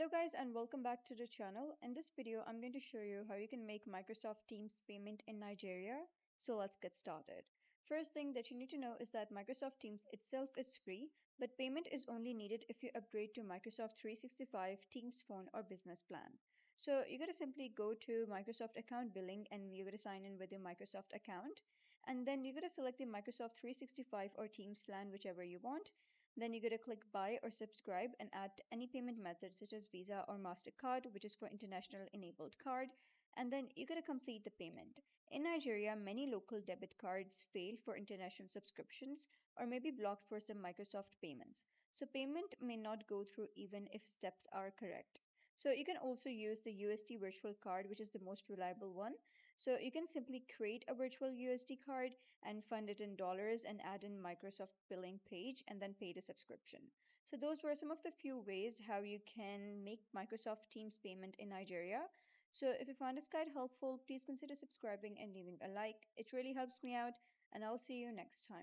Hello guys and welcome back to the channel. In this video, I'm going to show you how you can make Microsoft Teams payment in Nigeria. So let's get started. First thing that you need to know is that Microsoft Teams itself is free, but payment is only needed if you upgrade to Microsoft 365 Teams Phone or Business Plan. So you gotta simply go to Microsoft account billing and you gotta sign in with your Microsoft account. And then you gotta select the Microsoft 365 or Teams plan, whichever you want. Then you got to click buy or subscribe and add any payment method such as Visa or MasterCard, which is for international enabled card. And then you got to complete the payment. In Nigeria, many local debit cards fail for international subscriptions or may be blocked for some Microsoft payments. So payment may not go through even if steps are correct. So you can also use the USD virtual card, which is the most reliable one. So you can simply create a virtual USD card and fund it in dollars and add in Microsoft billing page and then pay the subscription. So those were some of the few ways how you can make Microsoft Teams payment in Nigeria. So if you found this guide helpful, please consider subscribing and leaving a like. It really helps me out and I'll see you next time.